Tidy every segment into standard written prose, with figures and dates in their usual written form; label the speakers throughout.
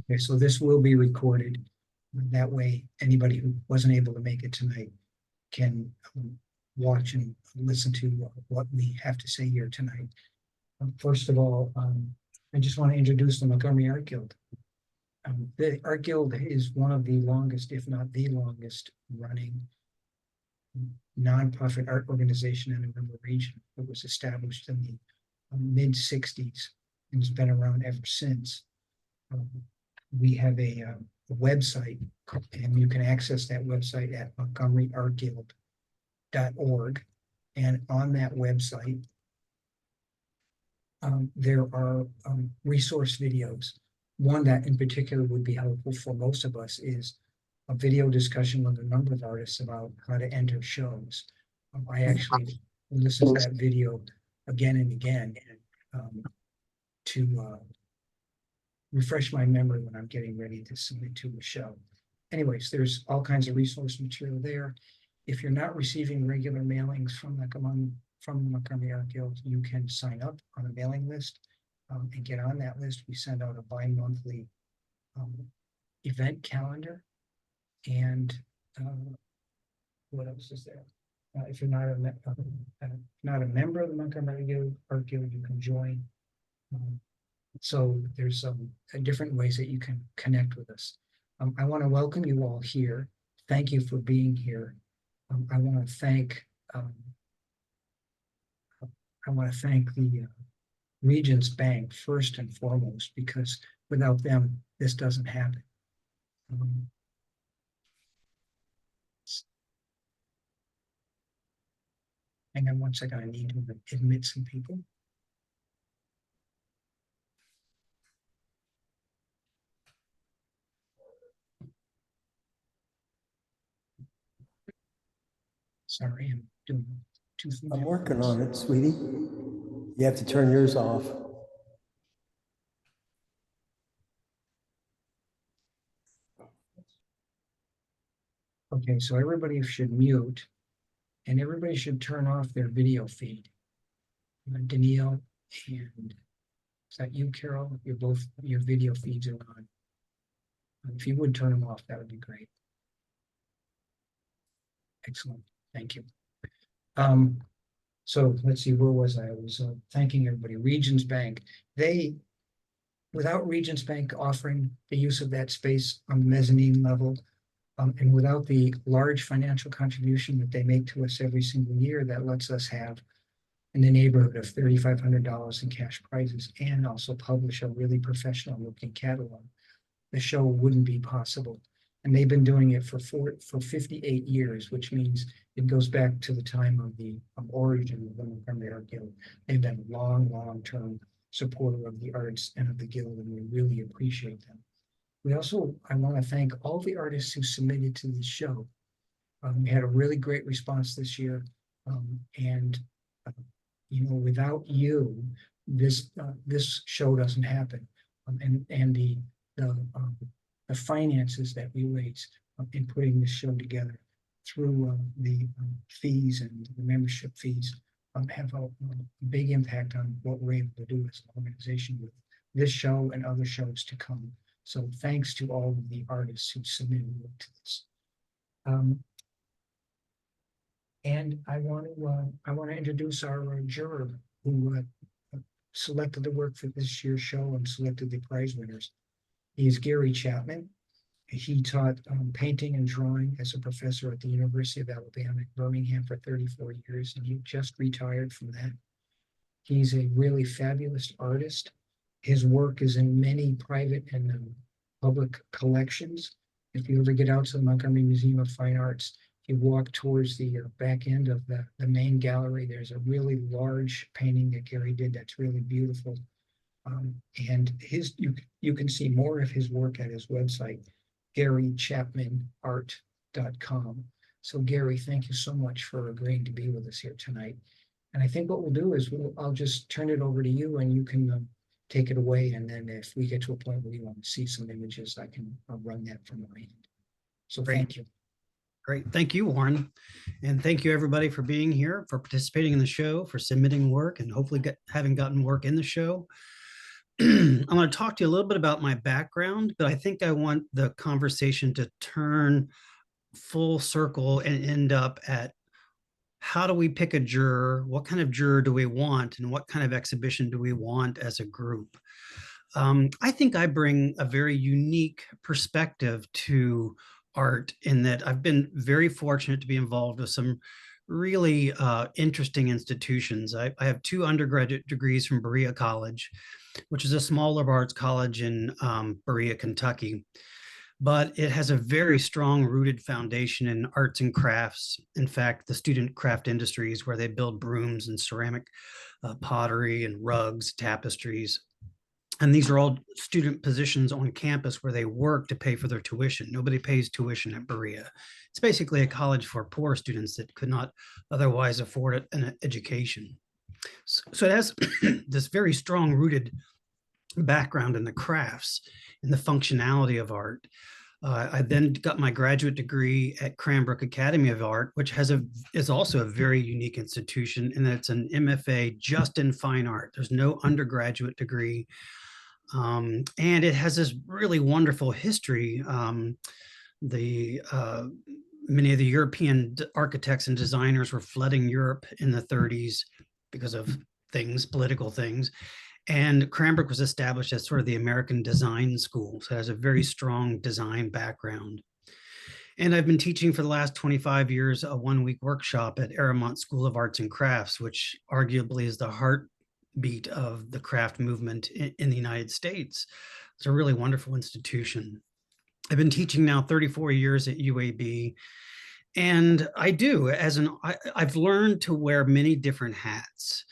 Speaker 1: Okay, so this will be recorded. That way, anybody who wasn't able to make it tonight can watch and listen to what we have to say here tonight. First of all, I just want to introduce the Montgomery Art Guild. The Art Guild is one of the longest, if not the longest, running nonprofit art organization in the Montgomery region. It was established in the mid-60s and has been around ever since. We have a website, and you can access that website at montgomeryartguild.org. And on that website, there are resource videos. One that in particular would be helpful for most of us is a video discussion with a number of artists about how to enter shows. I actually listened to that video again and again to refresh my memory when I'm getting ready to submit to a show. Anyways, there's all kinds of resource material there. If you're not receiving regular mailings from the Montgomery Art Guild, you can sign up on a mailing list and get on that list. We send out a bi-monthly event calendar. And what else is there? If you're not a member of the Montgomery Art Guild, you can join. So there's some different ways that you can connect with us. I want to welcome you all here. Thank you for being here. I want to thank the Regions Bank first and foremost, because without them, this doesn't happen. Hang on one second, I need to admit some people. Sorry, I'm doing two things.
Speaker 2: I'm working on it, sweetie. You have to turn yours off.
Speaker 1: Okay, so everybody should mute, and everybody should turn off their video feed. Danielle, and is that you, Carol? Your video feeds are on. If you would turn them off, that would be great. Excellent, thank you. So let's see, where was I? I was thanking everybody. Regions Bank, without Regions Bank offering the use of that space on the mezzanine level, and without the large financial contribution that they make to us every single year, that lets us have in the neighborhood of $3,500 in cash prizes and also publish a really professional looking catalog, the show wouldn't be possible. And they've been doing it for 58 years, which means it goes back to the time of the origin of the Montgomery Art Guild. They've been long-term supporter of the arts and of the Guild, and we really appreciate them. I want to thank all the artists who submitted to this show. We had a really great response this year, without you, this show doesn't happen, and the finances that we raise in putting this show together through the fees and the membership fees have a big impact on what we're able to do as an organization with this show and other shows to come. So thanks to all of the artists who submitted work to this. And I want to introduce our juror who selected the work for this year's show and selected the prize winners. He is Gary Chapman. He taught painting and drawing as a professor at the University of Alabama at Birmingham for 34 years, and he just retired from that. He's a really fabulous artist. His work is in many private and public collections. If you ever get out to the Montgomery Museum of Fine Arts, if you walk towards the back end of the main gallery, there's a really large painting that Gary did that's really beautiful. And you can see more of his work at his website, GaryChapmanArt.com. So Gary, thank you so much for agreeing to be with us here tonight. And I think what we'll do is I'll just turn it over to you, and you can take it away. And then if we get to a point where you want to see some images, I can run that from my end. So thank you.
Speaker 3: Great. Thank you, Warren. And thank you, everybody, for being here, for participating in the show, for submitting work, and hopefully having gotten work in the show. I'm going to talk to you a little bit about my background, but I think I want the conversation to turn full circle and end up at how do we pick a juror? What kind of juror do we want? And what kind of exhibition do we want as a group? I think I bring a very unique perspective to art in that I've been very fortunate to be involved with some really interesting institutions. I have two undergraduate degrees from Berea College, which is a small liberal arts college in Berea, Kentucky. But it has a very strong rooted foundation in arts and crafts. In fact, the student craft industries where they build brooms and ceramic pottery and rugs, tapestries. And these are all student positions on campus where they work to pay for their tuition. Nobody pays tuition at Berea. It's basically a college for poor students that could not otherwise afford an education. So it has this very strong rooted background in the crafts and the functionality of art. I then got my graduate degree at Cranbrook Academy of Art, which is also a very unique institution in that it's an MFA just in fine art. There's no undergraduate degree. And it has this really wonderful history. The Many of the European architects and designers were flooding Europe in the 30s because of political things. And Cranbrook was established as sort of the American design school. So it has a very strong design background. And I've been teaching for the last 25 years a 1-week workshop at Aramont School of Arts and Crafts, which arguably is the heartbeat of the craft movement in the United States. It's a really wonderful institution. I've been teaching now 34 years at UAB. And I've learned to wear many different hats.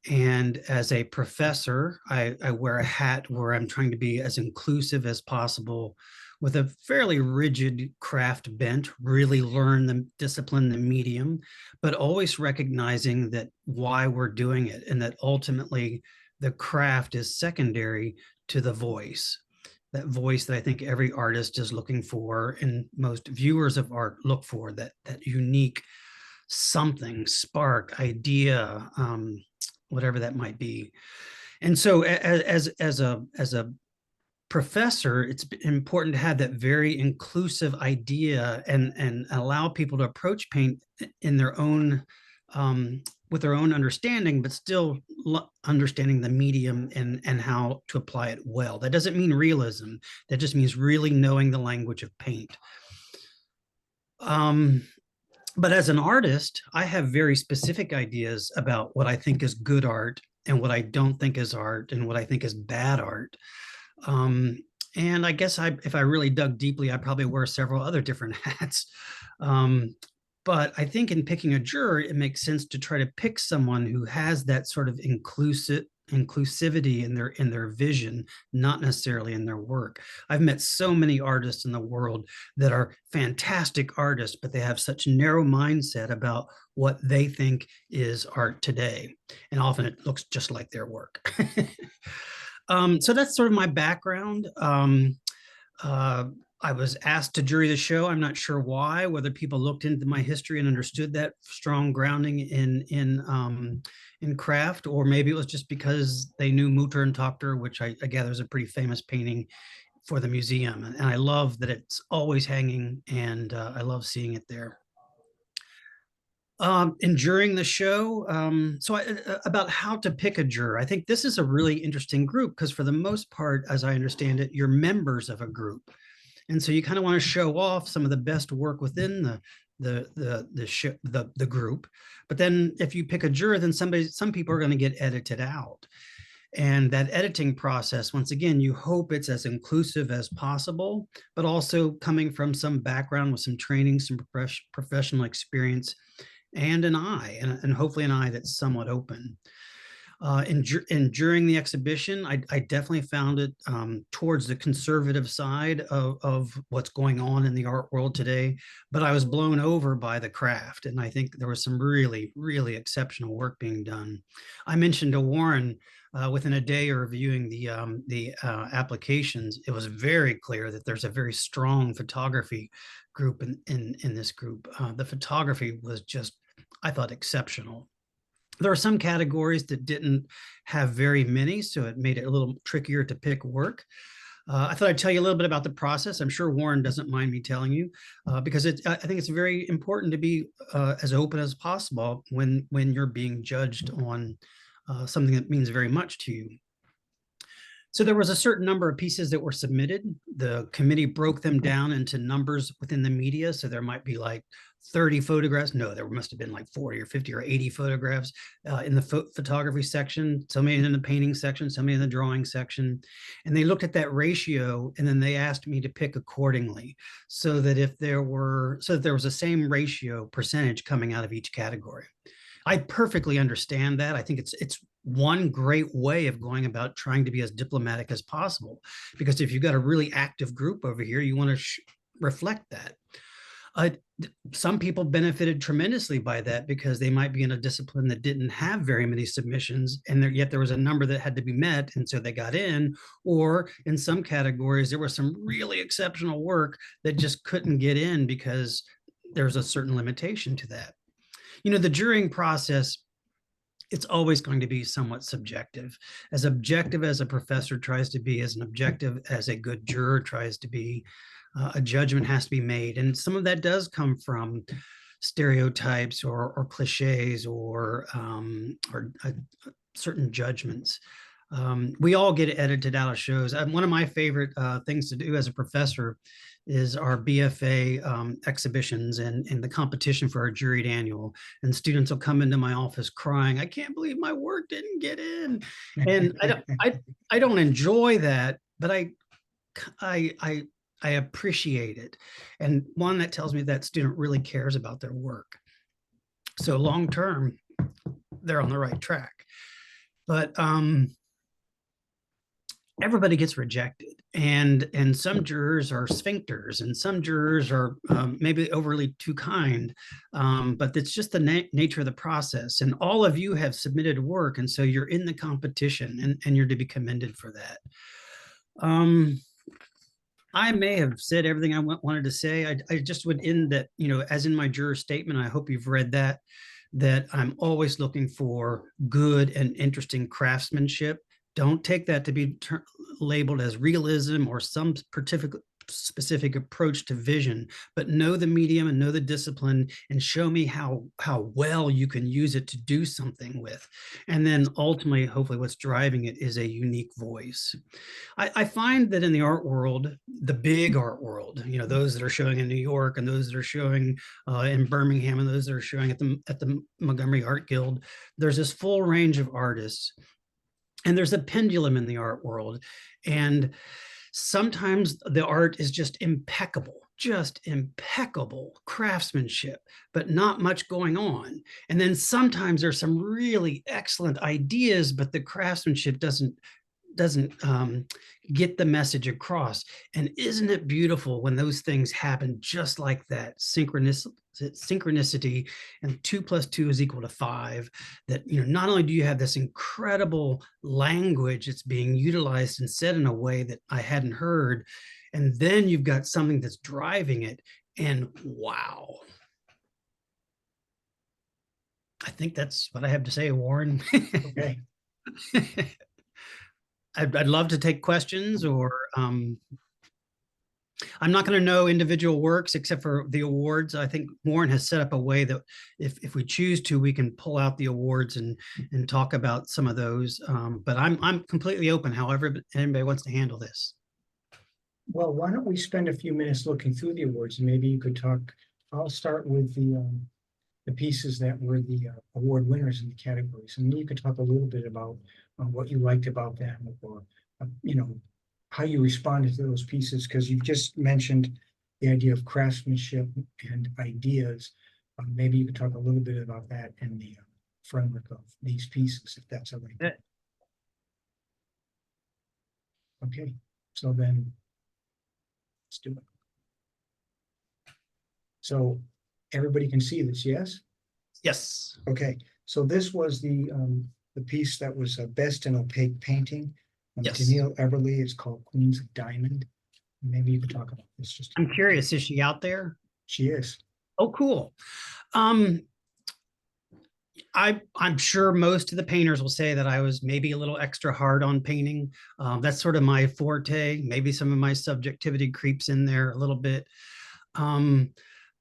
Speaker 3: And as a professor, I wear a hat where I'm trying to be as inclusive as possible with a fairly rigid craft bent, really learn the discipline, the medium, but always recognizing that why we're doing it and that ultimately the craft is secondary to the voice. That voice that I think every artist is looking for and most viewers of art look for, that unique something, spark, idea, whatever that might be. And so as a professor, it's important to have that very inclusive idea and allow people to approach paint in their own with their own understanding, but still understanding the medium and how to apply it well. That doesn't mean realism. That just means really knowing the language of paint. But as an artist, I have very specific ideas about what I think is good art and what I don't think is art and what I think is bad art. And I guess if I really dug deeply, I probably wear several other different hats. But I think in picking a juror, it makes sense to try to pick someone who has that sort of inclusivity in their vision, not necessarily in their work. I've met so many artists in the world that are fantastic artists, but they have such narrow mindset about what they think is art today. And often it looks just like their work. So that's sort of my background. I was asked to jury the show. I'm not sure why, whether people looked into my history and understood that strong grounding in craft, or maybe it was just because they knew Mutter and Tochter, which I gather is a pretty famous painting for the museum. And I love that it's always hanging, and I love seeing it there. And during the show, about how to pick a juror, I think this is a really interesting group because for the most part, as I understand it, you're members of a group. And so you kind of want to show off some of the best work within the group. But then if you pick a juror, then some people are going to get edited out. And that editing process, once again, you hope it's as inclusive as possible, but also coming from some background with some training, some professional experience, and an eye, and hopefully an eye that's somewhat open. And during the exhibition, I definitely found it towards the conservative side of what's going on in the art world today, but I was blown over by the craft. And I think there was some really, really exceptional work being done. I mentioned to Warren, within a day of reviewing the applications, it was very clear that there's a very strong photography group in this group. The photography was just, I thought, exceptional. There are some categories that didn't have very many, so it made it a little trickier to pick work. I thought I'd tell you a little bit about the process. I'm sure Warren doesn't mind me telling you, because I think it's very important to be as open as possible when you're being judged on something that means very much to you. So there was a certain number of pieces that were submitted. The committee broke them down into numbers within the media. So there might be like 30 photographs. No, there must have been like 40 or 50 or 80 photographs in the photography section, so many in the painting section, so many in the drawing section. And they looked at that ratio and then they asked me to pick accordingly so that there was the same ratio percentage coming out of each category. I perfectly understand that. I think it's one great way of going about trying to be as diplomatic as possible, because if you've got a really active group over here, you want to reflect that. Some people benefited tremendously by that because they might be in a discipline that didn't have very many submissions, and yet there was a number that had to be met, and so they got in. Or in some categories, there was some really exceptional work that just couldn't get in because there's a certain limitation to that. You know, the jurying process, it's always going to be somewhat subjective as a professor tries to be, as an objective as a good juror tries to be. A judgment has to be made, and some of that does come from stereotypes or cliches or certain judgments. We all get edited out of shows. One of my favorite things to do as a professor is our BFA exhibitions and the competition for our juried annual. And students will come into my office crying, "I can't believe my work didn't get in." And I don't enjoy that, but I appreciate it. And one, that tells me that student really cares about their work. So long term, they're on the right track. But everybody gets rejected, and some jurors are sphincters, and some jurors are maybe overly too kind, but it's just the nature of the process. And all of you have submitted work, and so you're in the competition, and you're to be commended for that. I may have said everything I wanted to say. I just would end that, you know, as in my juror statement, I hope you've read that I'm always looking for good and interesting craftsmanship. Don't take that to be labeled as realism or some specific approach to vision, but know the medium and know the discipline and show me how well you can use it to do something with. And then ultimately, hopefully what's driving it is a unique voice. I find that in the art world, the big art world, you know, those that are showing in New York and those that are showing in Birmingham and those that are showing at the Montgomery Art Guild, there's this full range of artists. And there's a pendulum in the art world. And sometimes the art is just impeccable craftsmanship, but not much going on. And then sometimes there's some really excellent ideas, but the craftsmanship doesn't get the message across. And isn't it beautiful when those things happen just like that? Synchronicity, and 2 + 2 = 5. That, you know, not only do you have this incredible language that's being utilized and said in a way that I hadn't heard, and then you've got something that's driving it, and wow. I think that's what I have to say, Warren.
Speaker 1: Okay.
Speaker 3: I'd love to take questions, or I'm not going to know individual works except for the awards. I think Warren has set up a way that if we choose to, we can pull out the awards and talk about some of those. But I'm completely open, however anybody wants to handle this.
Speaker 1: Well, why don't we spend a few minutes looking through the awards, and maybe you could talk. I'll start with the pieces that were the award winners in the categories, and you could talk a little bit about what you liked about them, or you know, how you responded to those pieces, because you've just mentioned the idea of craftsmanship and ideas. Maybe you could talk a little bit about that in the framework of these pieces, if that's all right. Okay, so then let's do it. So everybody can see this, yes?
Speaker 3: Yes.
Speaker 1: Okay, so this was the piece that was best in opaque painting.
Speaker 3: Yes.
Speaker 1: Danielle Everly. It's called Queens of Diamond. Maybe you could talk about this. Just
Speaker 3: I'm curious, is she out there?
Speaker 1: She is.
Speaker 3: Oh, cool. I'm sure most of the painters will say that I was maybe a little extra hard on painting. That's sort of my forte. Maybe some of my subjectivity creeps in there a little bit. Um,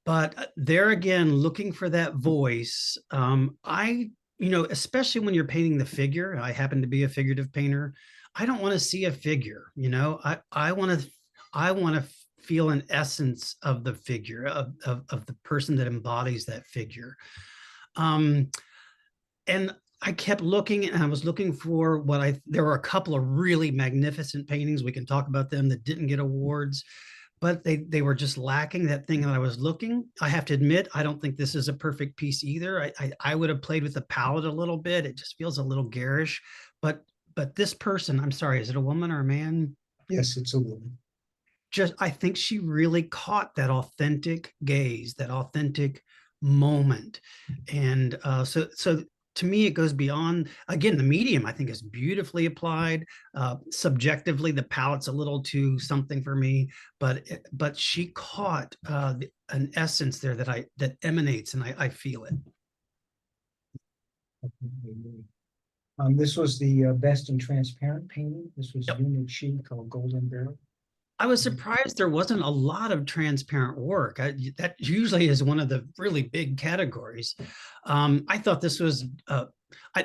Speaker 3: but there again, looking for that voice, especially when you're painting the figure, I happen to be a figurative painter. I don't want to see a figure, I want to feel an essence of the figure, of the person that embodies that figure. Um, and I kept looking and I was looking for there were a couple of really magnificent paintings. We can talk about them that didn't get awards, but they were just lacking that thing that I was looking. I have to admit, I don't think this is a perfect piece either. I would have played with the palette a little bit. It just feels a little garish, but this person, I'm sorry, is it a woman or a man?
Speaker 1: Yes, it's a woman.
Speaker 3: Just I think she really caught that authentic gaze, that authentic moment. And so to me, it goes beyond, again, the medium I think is beautifully applied. Subjectively, the palette's a little too something for me, but she caught an essence there that emanates, and I feel it.
Speaker 1: This was the best in transparent painting. This was
Speaker 3: Yep.
Speaker 1: Unit Chi called Golden Barrel.
Speaker 3: I was surprised there wasn't a lot of transparent work. That usually is one of the really big categories. I thought this was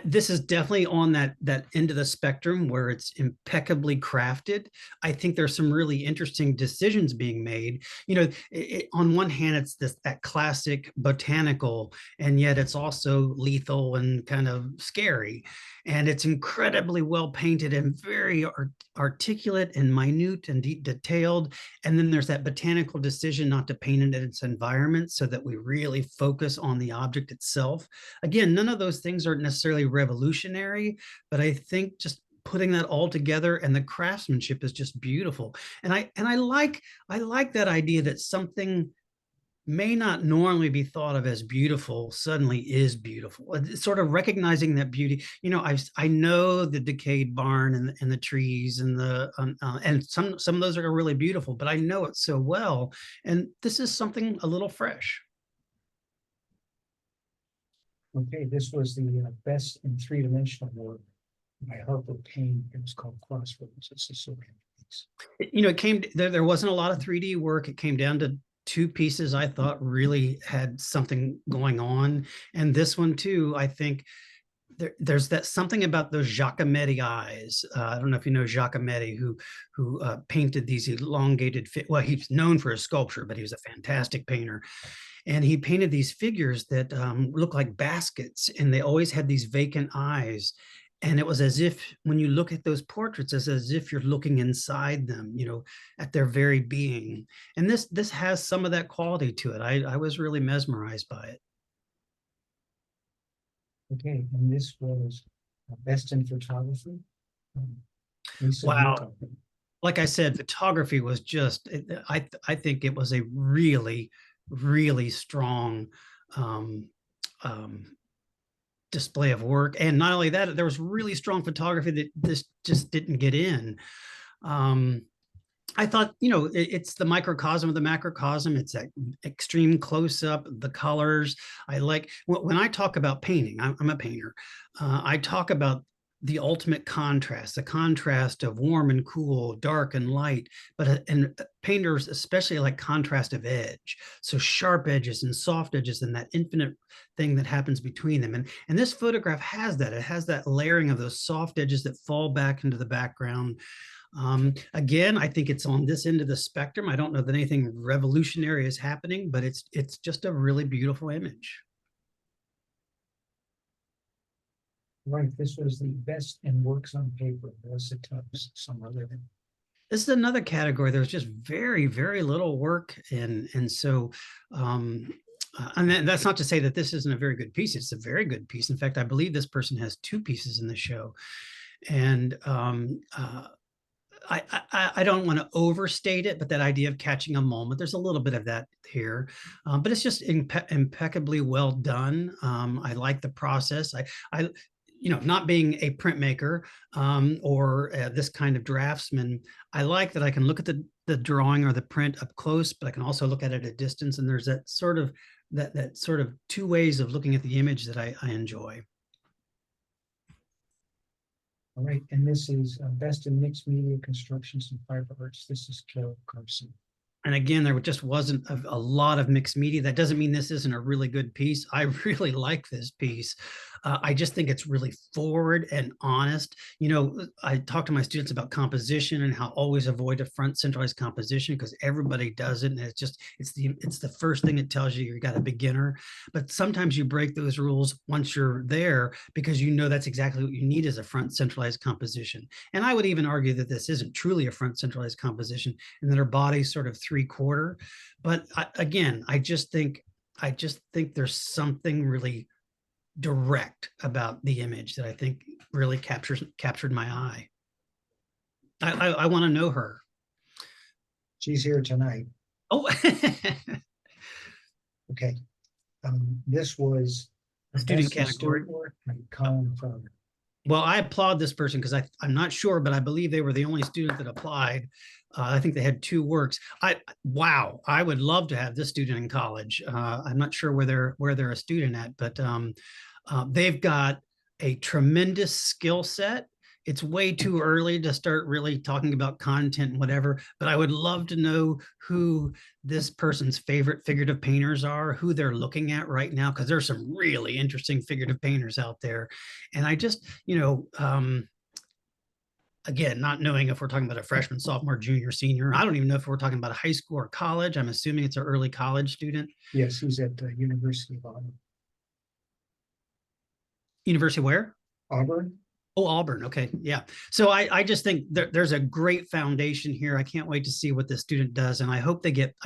Speaker 3: this is definitely on that end of the spectrum where it's impeccably crafted. I think there's some really interesting decisions being made. On one hand, it's that classic botanical, and yet it's also lethal and kind of scary. And it's incredibly well painted and very articulate and minute and detailed. And then there's that botanical decision not to paint it in its environment so that we really focus on the object itself. Again, none of those things are necessarily revolutionary, but I think just putting that all together and the craftsmanship is just beautiful. And I like that idea that something may not normally be thought of as beautiful suddenly is beautiful. It's sort of recognizing that beauty. I know the decayed barn and the trees and some of those are really beautiful, but I know it so well. And this is something a little fresh.
Speaker 1: Okay, this was the best in three-dimensional work by Harper Payne. It was called Crossroads. It's a silver piece.
Speaker 3: It came there wasn't a lot of 3D work. It came down to two pieces I thought really had something going on. And this one too, I think there's that something about those Giacometti eyes. I don't know if you know Giacometti, who painted these elongated. Well, he's known for his sculpture, but he was a fantastic painter. And he painted these figures that look like baskets, and they always had these vacant eyes. And it was as if when you look at those portraits, it's as if you're looking inside them, at their very being. And this has some of that quality to it. I was really mesmerized by it.
Speaker 1: Okay, and this was best in photography. Lisa
Speaker 3: Wow.
Speaker 1: Newcomb.
Speaker 3: Like I said, photography was just, I think it was a really, really strong display of work. And not only that, there was really strong photography that this just didn't get in. I thought, it's the microcosm of the macrocosm. It's that extreme close up, the colors. I like when I talk about painting, I'm a painter. I talk about the ultimate contrast, the contrast of warm and cool, dark and light. And painters especially like contrast of edge. So sharp edges and soft edges and that infinite thing that happens between them. And this photograph has that. It has that layering of those soft edges that fall back into the background. Again, I think it's on this end of the spectrum. I don't know that anything revolutionary is happening, but it's just a really beautiful image.
Speaker 1: Right, this was the best in works on paper. Melissa Tubbs, Summer Living.
Speaker 3: This is another category. There's just very, very little work, and so and that's not to say that this isn't a very good piece. It's a very good piece. In fact, I believe this person has two pieces in the show, and I don't want to overstate it, but that idea of catching a moment, there's a little bit of that here, but it's just impeccably well done. I like the process. I not being a printmaker or this kind of draftsman, I like that I can look at the drawing or the print up close, but I can also look at it at a distance. And there's that sort of that sort of two ways of looking at the image that I enjoy.
Speaker 1: All right, and this is best in mixed media constructions and fiber arts. This is Carol Carson.
Speaker 3: And again, there just wasn't a lot of mixed media. That doesn't mean this isn't a really good piece. I really like this piece. I just think it's really forward and honest. You know, I talk to my students about composition and how always avoid a front centralized composition, because everybody does it. And it's the first thing it tells you got a beginner. But sometimes you break those rules once you're there, because you know that's exactly what you need as a front centralized composition. And I would even argue that this isn't truly a front centralized composition, and that her body's sort of 3/4. But again, I just think there's something really direct about the image that I think really captured my eye. I want to know her.
Speaker 1: She's here tonight.
Speaker 3: Oh,
Speaker 1: Okay. This was
Speaker 3: the student
Speaker 1: best in
Speaker 3: category.
Speaker 1: student work by Colin Fowler.
Speaker 3: Well, I applaud this person because I'm not sure, but I believe they were the only student that applied. I think they had 2 works. Wow, I would love to have this student in college. I'm not sure where they're a student at, but they've got a tremendous skill set. It's way too early to start really talking about content and whatever, but I would love to know who this person's favorite figurative painters are, who they're looking at right now, because there's some really interesting figurative painters out there. And I just, again, not knowing if we're talking about a freshman, sophomore, junior, senior. I don't even know if we're talking about a high school or college. I'm assuming it's an early college student.
Speaker 1: Yes, he's at the University of Auburn.
Speaker 3: University where?
Speaker 1: Auburn.
Speaker 3: Oh, Auburn. Okay. Yeah. So I just think there's a great foundation here. I can't wait to see what the student does. And I hope they get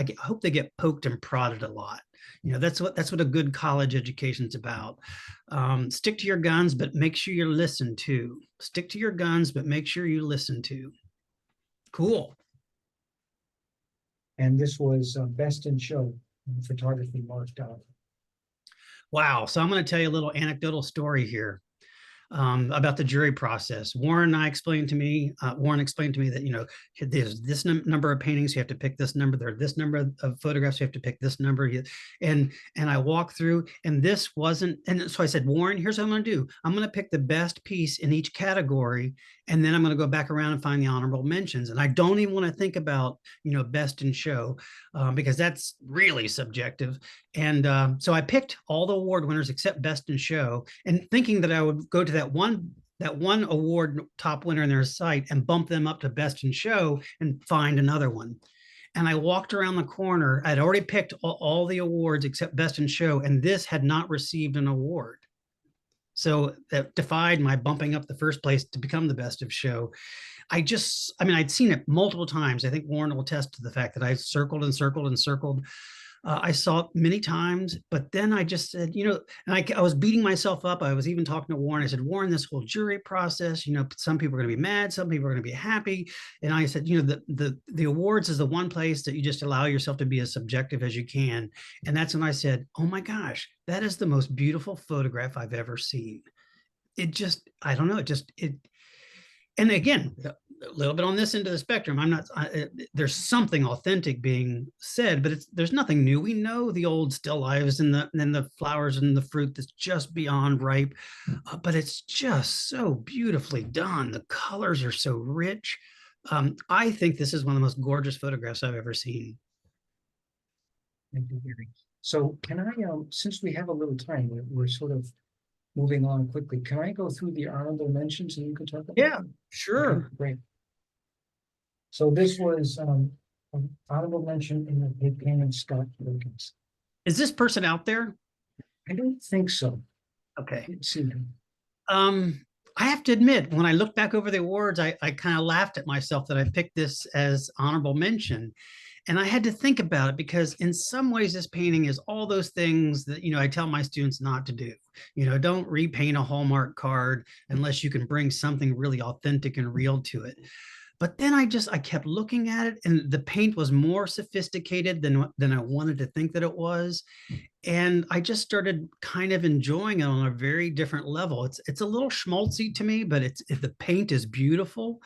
Speaker 3: poked and prodded a lot. You know, that's what a good college education's about. Stick to your guns, but make sure you listen to. Stick to your guns, but make sure you listen to. Cool.
Speaker 1: And this was best in show photography marked out.
Speaker 3: Wow. So I'm going to tell you a little anecdotal story here. About the jury process. Warren explained to me that, there's this number of paintings, you have to pick this number, there are this number of photographs, you have to pick this number. And I walked through, and this wasn't, and so I said, Warren, here's what I'm going to do. I'm going to pick the best piece in each category, and then I'm going to go back around and find the honorable mentions. And I don't even want to think about, best in show, because that's really subjective. And so I picked all the award winners except best in show, and thinking that I would go to that one award top winner in their site and bump them up to best in show and find another one. And I walked around the corner. I'd already picked all the awards except best in show, and this had not received an award. So that defied my bumping up the first place to become the best of show. I'd seen it multiple times. I think Warren will attest to the fact that I circled and circled and circled. I saw it many times, but then I just said, and I was beating myself up. I was even talking to Warren. I said, Warren, this whole jury process, some people are going to be mad, some people are going to be happy. And I said, the awards is the one place that you just allow yourself to be as subjective as you can. And that's when I said, oh my gosh, that is the most beautiful photograph I've ever seen. It just, I don't know, and again, a little bit on this end of the spectrum. There's something authentic being said, but there's nothing new. We know the old still lives and the flowers and the fruit that's just beyond ripe, but it's just so beautifully done. The colors are so rich. I think this is one of the most gorgeous photographs I've ever seen.
Speaker 1: Thank you, Gary. So can I, since we have a little time, we're sort of moving on quickly. Can I go through the honorable mentions and you can talk about them?
Speaker 3: Sure.
Speaker 1: Okay, great. So this was an honorable mention in the big painting Scott Wilkins.
Speaker 3: Is this person out there?
Speaker 1: I don't think so.
Speaker 3: Okay.
Speaker 1: I didn't see him.
Speaker 3: I have to admit, when I look back over the awards, I kind of laughed at myself that I picked this as honorable mention. And I had to think about it, because in some ways this painting is all those things that, I tell my students not to do. Don't repaint a Hallmark card unless you can bring something really authentic and real to it. But then I kept looking at it, and the paint was more sophisticated than I wanted to think that it was. And I just started kind of enjoying it on a very different level. It's a little schmaltzy to me, but the paint is beautiful.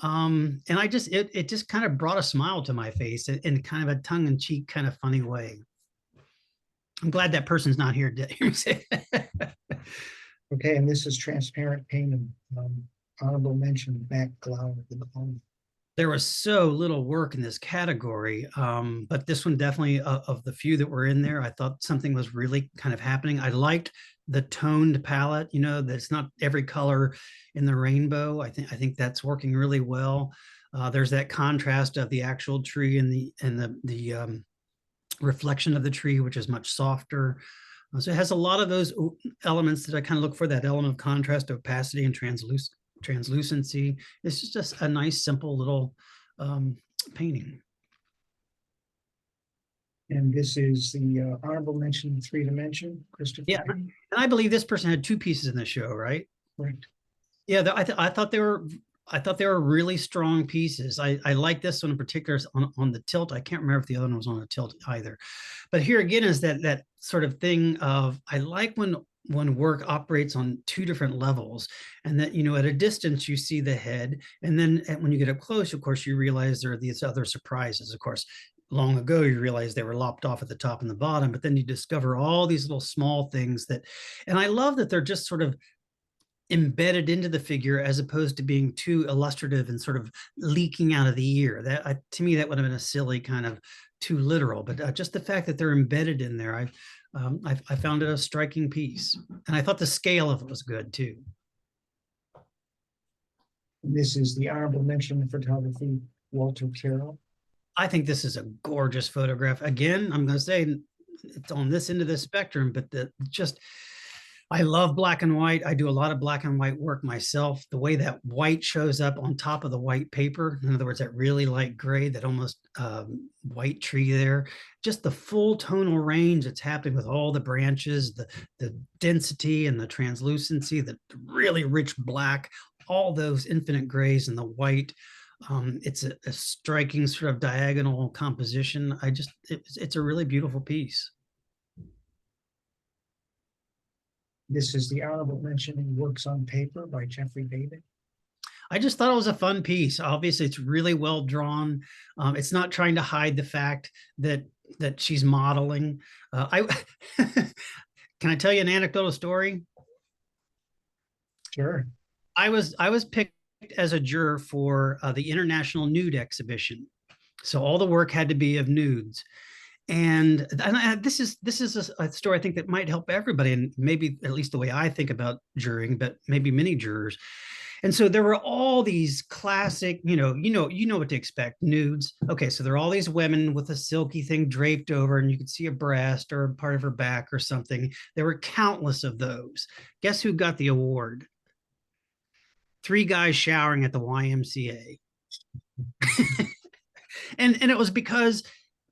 Speaker 3: And it just kind of brought a smile to my face in kind of a tongue-in-cheek kind of funny way. I'm glad that person's not here to hear me say that.
Speaker 1: Okay, and this is transparent paint, honorable mention, Matt Glauer.
Speaker 3: There was so little work in this category, but this one definitely, of the few that were in there, I thought something was really kind of happening. I liked the toned palette, that's not every color in the rainbow. I think that's working really well. There's that contrast of the actual tree and the reflection of the tree, which is much softer. So it has a lot of those elements that I kind of look for, that element of contrast, opacity, and translucency. It's just a nice, simple little painting.
Speaker 1: And this is the honorable mention, three dimension, Christopher.
Speaker 3: Yeah, and I believe this person had two pieces in the show, right?
Speaker 1: Correct.
Speaker 3: Yeah, I thought they were. I thought they were really strong pieces. I like this one in particular on the tilt. I can't remember if the other one was on a tilt either. But here again is that sort of thing of, I like when work operates on two different levels, and that, at a distance you see the head, and then when you get up close, of course, you realize there are these other surprises. Of course, long ago you realized they were lopped off at the top and the bottom, but then you discover all these little small things and I love that they're just sort of embedded into the figure, as opposed to being too illustrative and sort of leaking out of the ear. That, to me, that would have been a silly kind of too literal, but just the fact that they're embedded in there, I found it a striking piece, and I thought the scale of it was good too.
Speaker 1: And this is the honorable mention in photography, Walter Carroll.
Speaker 3: I think this is a gorgeous photograph. Again, I'm going to say it's on this end of the spectrum, but I love black and white. I do a lot of black and white work myself. The way that white shows up on top of the white paper, in other words, that really light gray, that almost white tree there, just the full tonal range that's happening with all the branches, the density and the translucency, the really rich black, all those infinite grays and the white. It's a striking sort of diagonal composition. It's a really beautiful piece.
Speaker 1: This is the honorable mention in Works on Paper by Jeffrey David.
Speaker 3: I just thought it was a fun piece. Obviously, it's really well drawn. It's not trying to hide the fact that she's modeling. I can I tell you an anecdotal story?
Speaker 1: Sure.
Speaker 3: I was picked as a juror for the International Nude Exhibition, so all the work had to be of nudes. And this is a story I think that might help everybody, and maybe at least the way I think about jurying, but maybe many jurors. And so there were all these classic, you know what to expect, nudes. Okay, so there are all these women with a silky thing draped over, and you could see a breast or a part of her back or something. There were countless of those. Guess who got the award? 3 guys showering at the YMCA. and it was because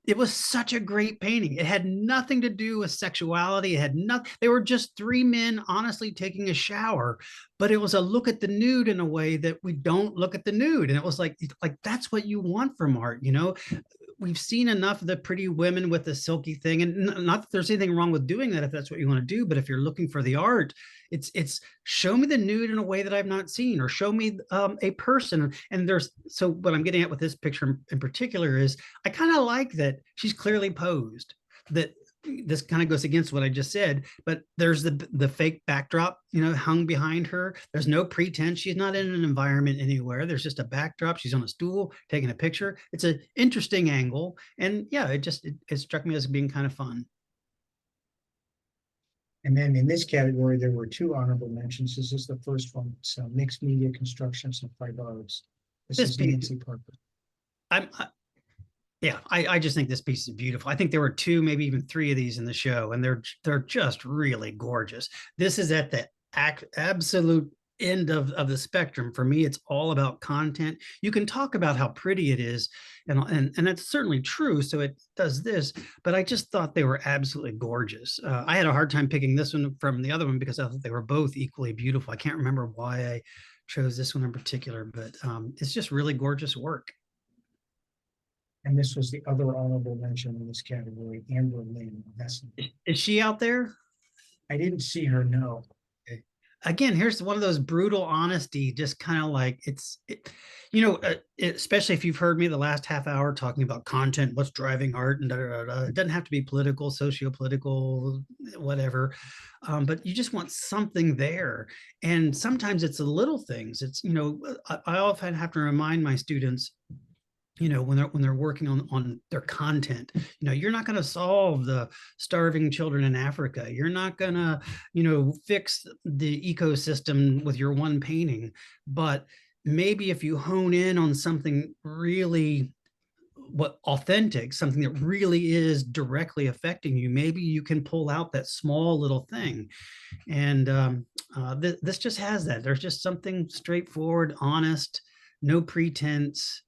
Speaker 3: it was such a great painting. It had nothing to do with sexuality. It had nothing. They were just 3 men honestly taking a shower, but it was a look at the nude in a way that we don't look at the nude. And it was like that's what you want from art, We've seen enough of the pretty women with the silky thing, and not that there's anything wrong with doing that if that's what you want to do. But if you're looking for the art, it's show me the nude in a way that I've not seen, or show me a person. And so what I'm getting at with this picture in particular is I kind of like that she's clearly posed. That this kind of goes against what I just said, but there's the fake backdrop, hung behind her. There's no pretense. She's not in an environment anywhere. There's just a backdrop. She's on a stool taking a picture. It's an interesting angle. And yeah, it struck me as being kind of fun.
Speaker 1: And then in this category, there were 2 honorable mentions. This is the first one. It's mixed media constructions and fiber arts. This is Nancy Parker.
Speaker 3: I just think this piece is beautiful. I think there were 2, maybe even 3 of these in the show, and they're just really gorgeous. This is at the absolute end of the spectrum. For me, it's all about content. You can talk about how pretty it is, and that's certainly true. So it does this, but I just thought they were absolutely gorgeous. I had a hard time picking this one from the other one because I thought they were both equally beautiful. I can't remember why I chose this one in particular, but it's just really gorgeous work.
Speaker 1: And this was the other honorable mention in this category, Amber Lynn.
Speaker 3: Is she out there?
Speaker 1: I didn't see her, no.
Speaker 3: Okay. again, here's one of those brutal honesty, just kind of like you know, especially if you've heard me the last half hour talking about content, what's driving art, and da, da, da, da. It doesn't have to be political, socio-political, whatever. But you just want something there. And sometimes it's the little things. It's, you know, I often have to remind my students, you know, when they're working on their content, you know, you're not going to solve the starving children in Africa. You're not going to, you know, fix the ecosystem with your one painting. But maybe if you hone in on something really authentic, something that really is directly affecting you, maybe you can pull out that small little thing. And this just has that. There's just something straightforward, honest, no pretense,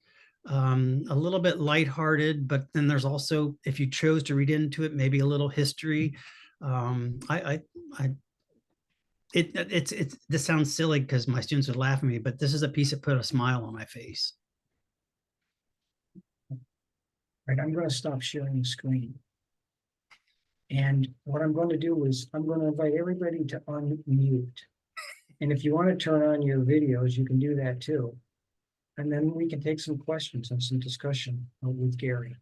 Speaker 3: a little bit lighthearted, but then there's also, if you chose to read into it, maybe a little history. I it's this sounds silly because my students would laugh at me, but this is a piece that put a smile on my face.
Speaker 1: Right, I'm going to stop sharing the screen. And what I'm going to do is I'm going to invite everybody to unmute. And if you want to turn on your videos, you can do that too. And then we can take some questions and some discussion with Gary.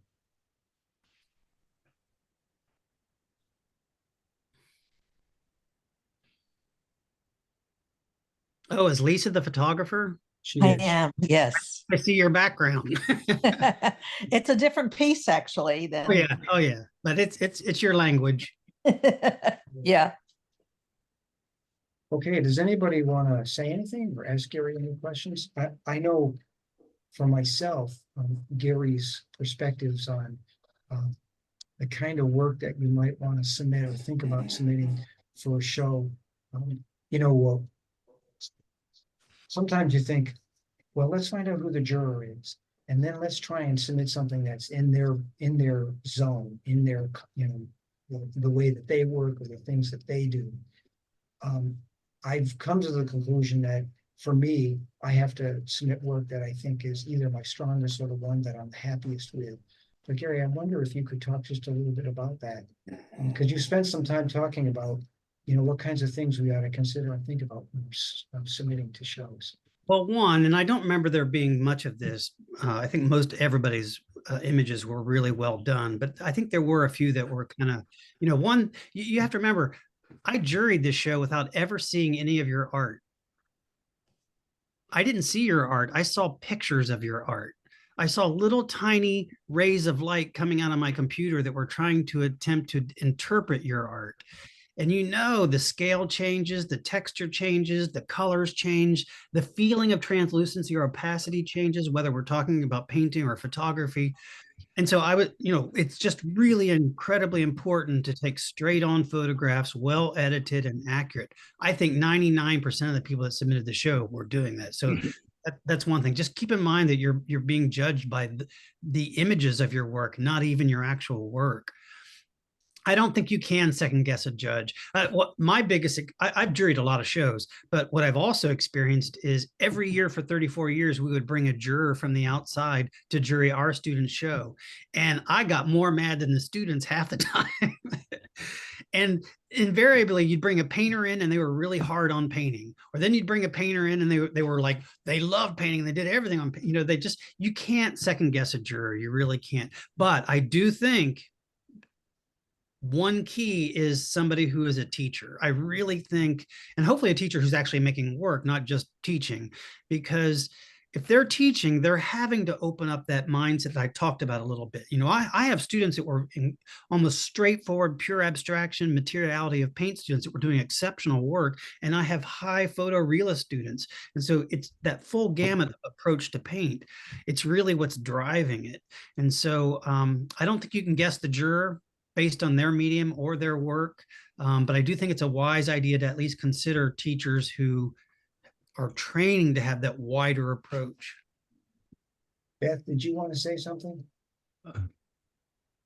Speaker 3: Oh, is Lisa the photographer?
Speaker 1: She
Speaker 4: I
Speaker 1: is.
Speaker 4: am, yes.
Speaker 3: I see your background.
Speaker 4: It's a different piece actually than.
Speaker 3: Oh yeah, oh yeah, but it's your language.
Speaker 4: Yeah.
Speaker 1: Okay, does anybody want to say anything or ask Gary any questions? I know for myself, Gary's perspectives on the kind of work that you might want to submit or think about submitting for a show. You know, well, sometimes you think, well, let's find out who the juror is, and then let's try and submit something that's in their zone, in their, you know, the way that they work or the things that they do. I've come to the conclusion that for me, I have to submit work that I think is either my strongest or the one that I'm happiest with. But Gary, I wonder if you could talk just a little bit about that. Because you spent some time talking about, you know, what kinds of things we ought to consider and think about when submitting to shows.
Speaker 3: Well, one, and I don't remember there being much of this. I think most everybody's images were really well done, but I think there were a few that were kind of, you know, one, you have to remember, I juried this show without ever seeing any of your art. I didn't see your art. I saw pictures of your art. I saw little tiny rays of light coming out of my computer that were trying to attempt to interpret your art. And you know, the scale changes, the texture changes, the colors change, the feeling of translucency or opacity changes, whether we're talking about painting or photography. And so I would, you know, it's just really incredibly important to take straight on photographs, well edited and accurate. I think 99% of the people that submitted the show were doing that. So that's one thing. Just keep in mind that you're being judged by the images of your work, not even your actual work. I don't think you can second guess a judge. What my biggest, I've juried a lot of shows, but what I've also experienced is every year for 34 years, we would bring a juror from the outside to jury our student's show. And I got more mad than the students half the time. And invariably you'd bring a painter in and they were really hard on painting, or then you'd bring a painter in and they were like, they loved painting. They did everything on, you know, you can't second guess a juror. You really can't. But I do think one key is somebody who is a teacher. I really think, and hopefully a teacher who's actually making work, not just teaching, because if they're teaching, they're having to open up that mindset that I talked about a little bit. You know, I have students that were in almost straightforward, pure abstraction, materiality of paint students that were doing exceptional work. And I have high photorealist students. And so it's that full gamut approach to paint. It's really what's driving it. And so I don't think you can guess the juror based on their medium or their work. But I do think it's a wise idea to at least consider teachers who are training to have that wider approach.
Speaker 1: Beth, did you want to say something?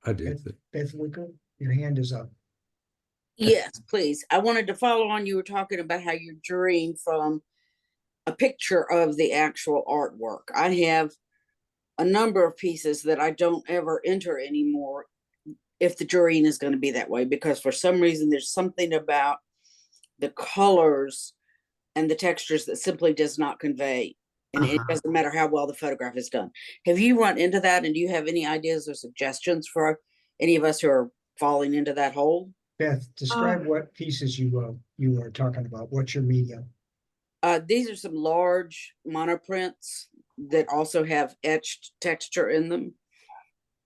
Speaker 5: I did.
Speaker 1: Beth Wicker, your hand is up.
Speaker 6: Yes, please. I wanted to follow on. You were talking about how you're jurying from a picture of the actual artwork. I have a number of pieces that I don't ever enter anymore if the jurying is going to be that way, because for some reason there's something about the colors and the textures that simply does not convey. And it
Speaker 3: Uh-huh.
Speaker 6: doesn't matter how well the photograph is done. Have you run into that? And do you have any ideas or suggestions for any of us who are falling into that hole?
Speaker 1: Beth, describe what pieces you are talking about. What's your medium?
Speaker 6: These are some large monoprints that also have etched texture in them.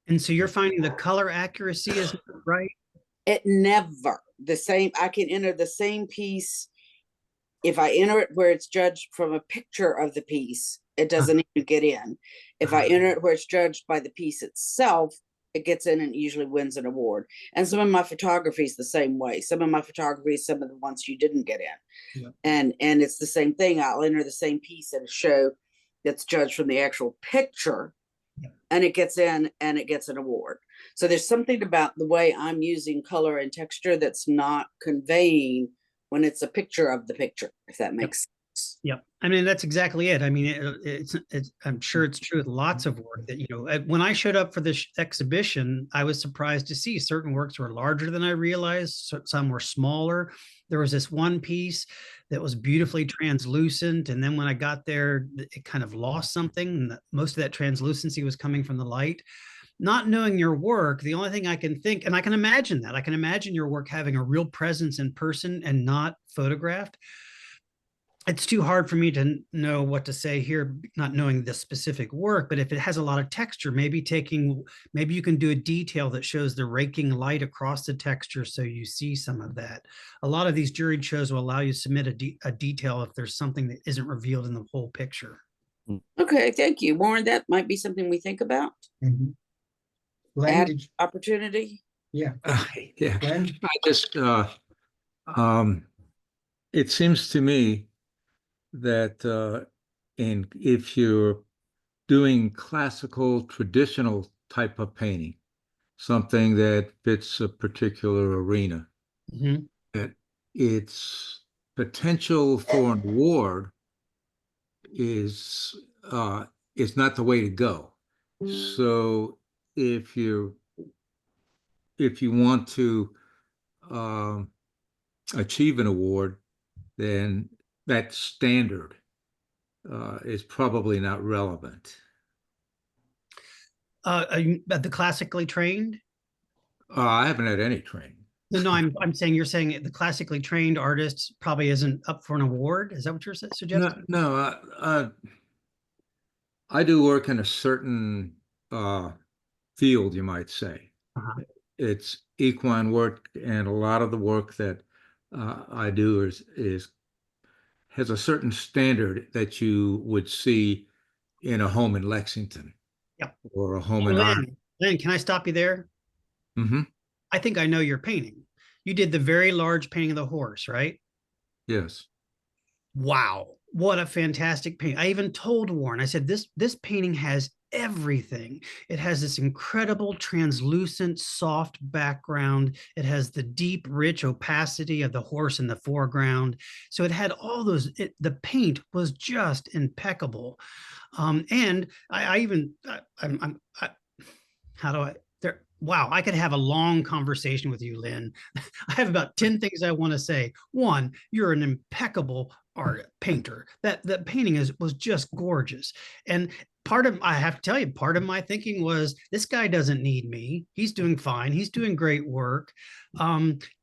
Speaker 3: And so you're finding the color accuracy is not right?
Speaker 6: It never the same. I can enter the same piece. If I enter it where it's judged from a picture of the piece, it doesn't even get in. If I enter it where it's judged by the piece itself, it gets in and usually wins an award. And some of my photography is the same way. Some of my photography is some of the ones you didn't get in.
Speaker 1: Yeah.
Speaker 6: And it's the same thing. I'll enter the same piece at a show that's judged from the actual picture, and it gets in and it gets an award. So there's something about the way I'm using color and texture that's not conveying when it's a picture of the picture, if that makes sense.
Speaker 3: Yep. I mean, that's exactly it. I mean, it's, I'm sure it's true with lots of work that, when I showed up for this exhibition, I was surprised to see certain works were larger than I realized. Some were smaller. There was this one piece that was beautifully translucent. And then when I got there, it kind of lost something. And most of that translucency was coming from the light. Not knowing your work, the only thing I can think, and I can imagine that, I can imagine your work having a real presence in person and not photographed. It's too hard for me to know what to say here, not knowing the specific work, but if it has a lot of texture, maybe you can do a detail that shows the raking light across the texture so you see some of that. A lot of these juried shows will allow you to submit a detail if there's something that isn't revealed in the whole picture.
Speaker 6: Okay, thank you. Warren, that might be something we think about.
Speaker 1: Mhm. Len,
Speaker 6: Add
Speaker 1: did you,
Speaker 6: opportunity.
Speaker 1: yeah,
Speaker 5: Yeah,
Speaker 1: Len?
Speaker 5: I just, it seems to me that, if you're doing classical, traditional type of painting, something that fits a particular arena,
Speaker 3: Mhm.
Speaker 5: that its potential for an award is not the way to go. So if you want to um, achieve an award, then that standard is probably not relevant.
Speaker 3: Are you the classically trained?
Speaker 5: I haven't had any training.
Speaker 3: No, I'm saying you're saying the classically trained artist probably isn't up for an award. Is that what you're
Speaker 5: No,
Speaker 3: suggesting?
Speaker 5: no, I do work in a certain field, you might say.
Speaker 3: Uh-huh.
Speaker 5: It's equine work, and a lot of the work that I do has a certain standard that you would see in a home in Lexington.
Speaker 3: Yep.
Speaker 5: Or a home in
Speaker 3: Lynn, can I stop you there?
Speaker 5: Mm-hmm.
Speaker 3: I think I know your painting. You did the very large painting of the horse, right?
Speaker 5: Yes.
Speaker 3: Wow, what a fantastic paint. I even told Warren, I said, this painting has everything. It has this incredible translucent, soft background. It has the deep, rich opacity of the horse in the foreground. So it had all those, the paint was just impeccable. And how do I, there, wow, I could have a long conversation with you, Lynn. I have about 10 things I want to say. One, you're an impeccable art painter. That painting was just gorgeous. And I have to tell you, part of my thinking was this guy doesn't need me. He's doing fine. He's doing great work.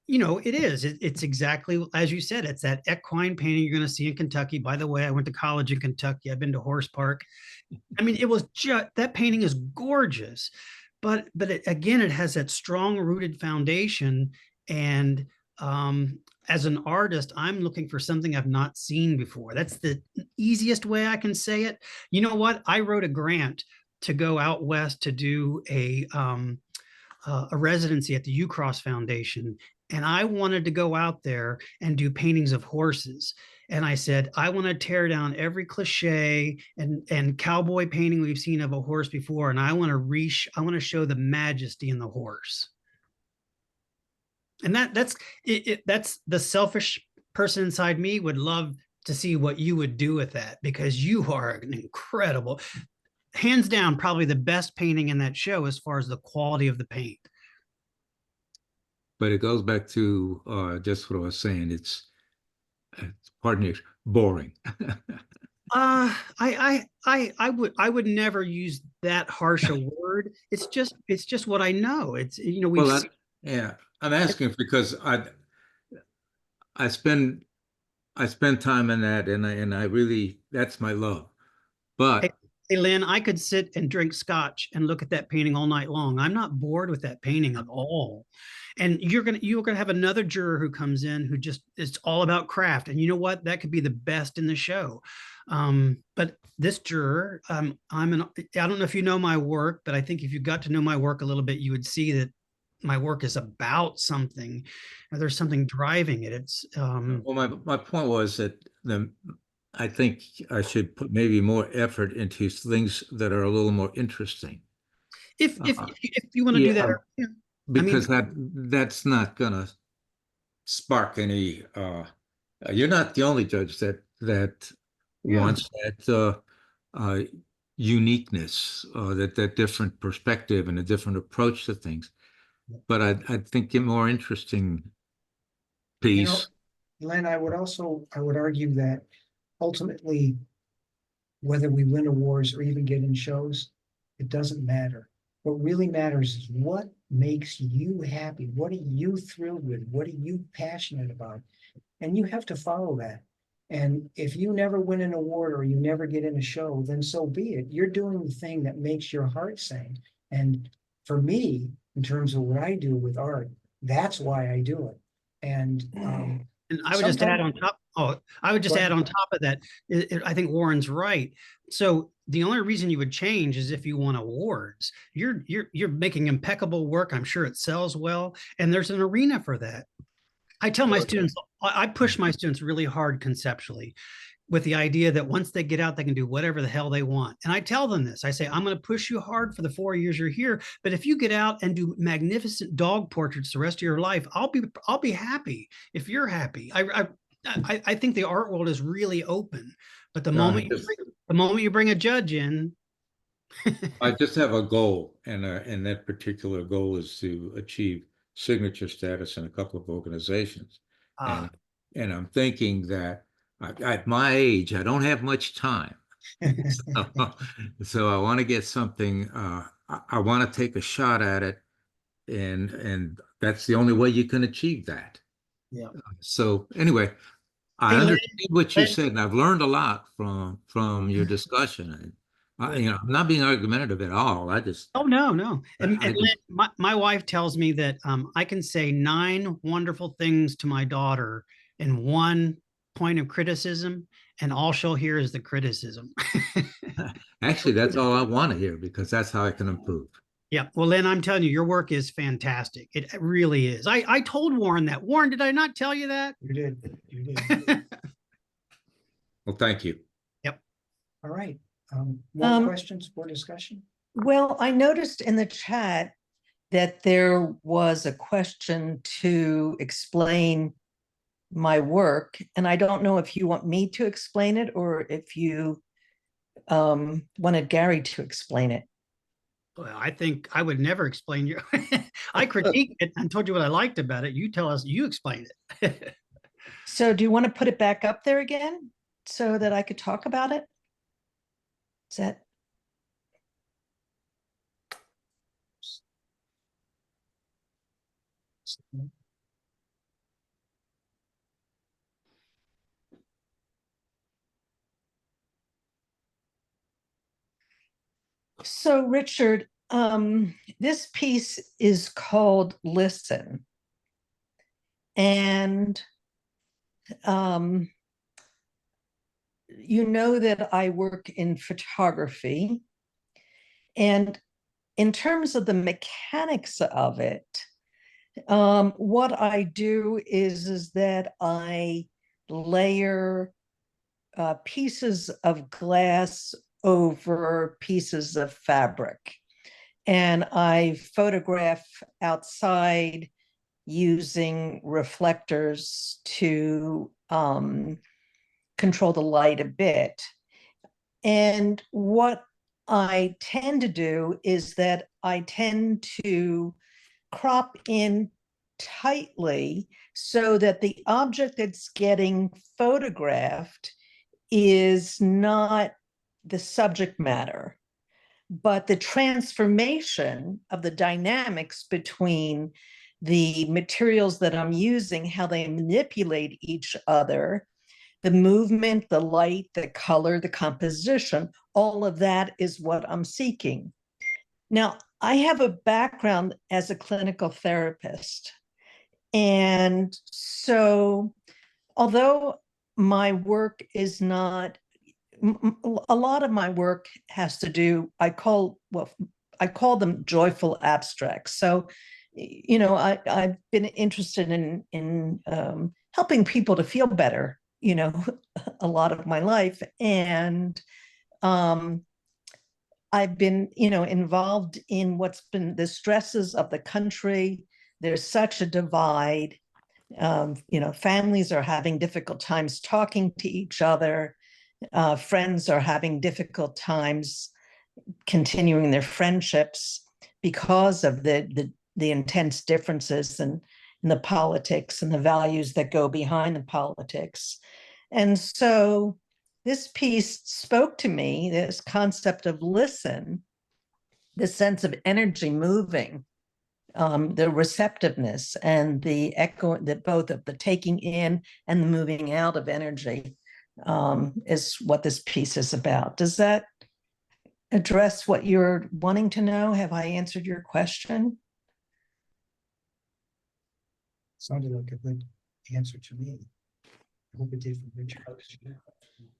Speaker 3: It's exactly as you said. It's that equine painting you're going to see in Kentucky. By the way, I went to college in Kentucky. I've been to Horse Park. I mean, it was just, that painting is gorgeous, but again, it has that strong rooted foundation. And as an artist, I'm looking for something I've not seen before. That's the easiest way I can say it. You know what? I wrote a grant to go out west to do a residency at the Ucross Foundation. And I wanted to go out there and do paintings of horses. And I said, I want to tear down every cliche and cowboy painting we've seen of a horse before. And I want to show the majesty in the horse. And that's the selfish person inside me would love to see what you would do with that, because you are an incredible, hands down, probably the best painting in that show as far as the quality of the paint.
Speaker 5: But it goes back to just what I was saying. Pardon me, boring.
Speaker 3: I would never use that harsh a word. It's just what I know. It's, you know, we've
Speaker 5: Well,
Speaker 3: seen,
Speaker 5: yeah, I'm asking because I spend I spend time in that, and I really that's my love.
Speaker 3: hey,
Speaker 5: But
Speaker 3: hey, Lynn, I could sit and drink scotch and look at that painting all night long. I'm not bored with that painting at all. And you're gonna have another juror who comes in who just it's all about craft. And you know what? That could be the best in the show. But this juror, I don't know if you know my work, but I think if you got to know my work a little bit, you would see that my work is about something. There's something driving it. It's
Speaker 5: well, my point was that I think I should put maybe more effort into things that are a little more interesting. Uh,
Speaker 3: if you want to do that,
Speaker 5: yeah,
Speaker 3: yeah. I mean,
Speaker 5: because that's not gonna spark any. You're not the only judge that
Speaker 3: yeah.
Speaker 5: wants that uh, uniqueness, that different perspective and a different approach to things. But I think a more interesting
Speaker 1: You know,
Speaker 5: piece.
Speaker 1: Len, I would argue that ultimately, whether we win awards or even get in shows, it doesn't matter. What really matters is what makes you happy. What are you thrilled with? What are you passionate about? And you have to follow that. And if you never win an award or you never get in a show, then so be it. You're doing the thing that makes your heart sing. And for me, in terms of what I do with art, that's why I do it. And
Speaker 3: And I would just add
Speaker 1: sometimes,
Speaker 3: on top, oh, I would just
Speaker 1: go
Speaker 3: add
Speaker 1: ahead.
Speaker 3: on top of that, I think Warren's right. So the only reason you would change is if you won awards. You're making impeccable work. I'm sure it sells well, and there's an arena for that. I tell my students, I push my students really hard conceptually with the idea that once they get out, they can do whatever the hell they want. And I tell them this, I say, I'm going to push you hard for the 4 years you're here. But if you get out and do magnificent dog portraits the rest of your life, I'll be happy if you're happy. I think the art world is really open, but
Speaker 5: No,
Speaker 3: the moment you bring a judge in,
Speaker 5: I just have a goal, and that particular goal is to achieve signature status in a couple of organizations.
Speaker 3: uh,
Speaker 5: And and I'm thinking that at my age, I don't have much time. So, so I want to get something, I want to take a shot at it, and that's the only way you can achieve that.
Speaker 3: yeah.
Speaker 5: So anyway, I
Speaker 3: Hey,
Speaker 5: understand what you
Speaker 3: Lynn,
Speaker 5: said, and I've learned a lot from your discussion. And
Speaker 3: good.
Speaker 5: I'm not being argumentative at all.
Speaker 3: Oh no, no. And
Speaker 5: I
Speaker 3: Lynn,
Speaker 5: just
Speaker 3: my wife tells me that I can say 9 wonderful things to my daughter in one point of criticism, and all she'll hear is the criticism.
Speaker 5: actually that's all I want to hear because that's how I can improve.
Speaker 3: Yeah. Well, Lynn, I'm telling you, your work is fantastic. It really is. I told Warren that. Warren, did I not tell you that?
Speaker 1: You did. You did.
Speaker 5: Well, thank you.
Speaker 3: Yep.
Speaker 1: All right. More questions, more discussion?
Speaker 4: Well, I noticed in the chat that there was a question to explain my work, and I don't know if you want me to explain it or if you wanted Gary to explain it.
Speaker 3: Well, I think I would never explain your. I critiqued it and told you what I liked about it. You tell us, you explain it.
Speaker 4: So do you want to put it back up there again so that I could talk about it? Is that? So Richard, this piece is called Listen. And you know that I work in photography. And in terms of the mechanics of it, what I do is that I layer pieces of glass over pieces of fabric. And I photograph outside using reflectors to control the light a bit. And what I tend to do is that I tend to crop in tightly so that the object that's getting photographed is not the subject matter, but the transformation of the dynamics between the materials that I'm using, how they manipulate each other, the movement, the light, the color, the composition, all of that is what I'm seeking. Now, I have a background as a clinical therapist. And so, although my work is not, a lot of my work has to do, I call them joyful abstracts. So, I've been interested in helping people to feel better, a lot of my life. And I've been, involved in what's been the stresses of the country. There's such a divide. Families are having difficult times talking to each other. Friends are having difficult times continuing their friendships because of the intense differences in the politics and the values that go behind the politics. And so this piece spoke to me, this concept of listen, the sense of energy moving, the receptiveness and the echo, that both of the taking in and the moving out of energy is what this piece is about. Does that address what you're wanting to know? Have I answered your question?
Speaker 1: Sounded like a good answer to me. I hope it did for Richard.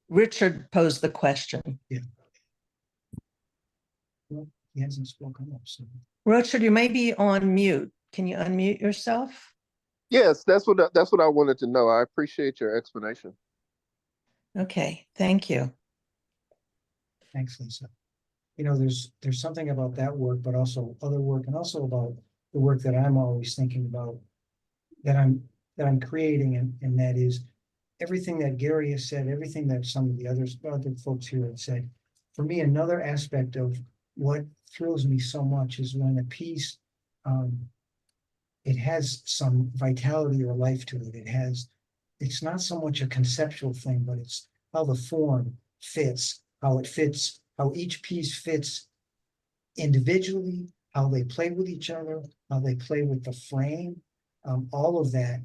Speaker 4: Richard posed the question.
Speaker 1: Well, he hasn't spoken up, so.
Speaker 4: Richard, you may be on mute. Can you unmute yourself?
Speaker 7: Yes, that's what I wanted to know. I appreciate your explanation.
Speaker 4: Okay, thank you.
Speaker 1: Thanks, Lisa. There's something about that work, but also other work, and also about the work that I'm always thinking about, that I'm creating, and that is everything that Gary has said, everything that some of the other folks here have said. For me, another aspect of what thrills me so much is when a piece, it has some vitality or life to it. It's not so much a conceptual thing, but it's how the form fits, how it fits, how each piece fits individually, how they play with each other, how they play with the frame, all of that.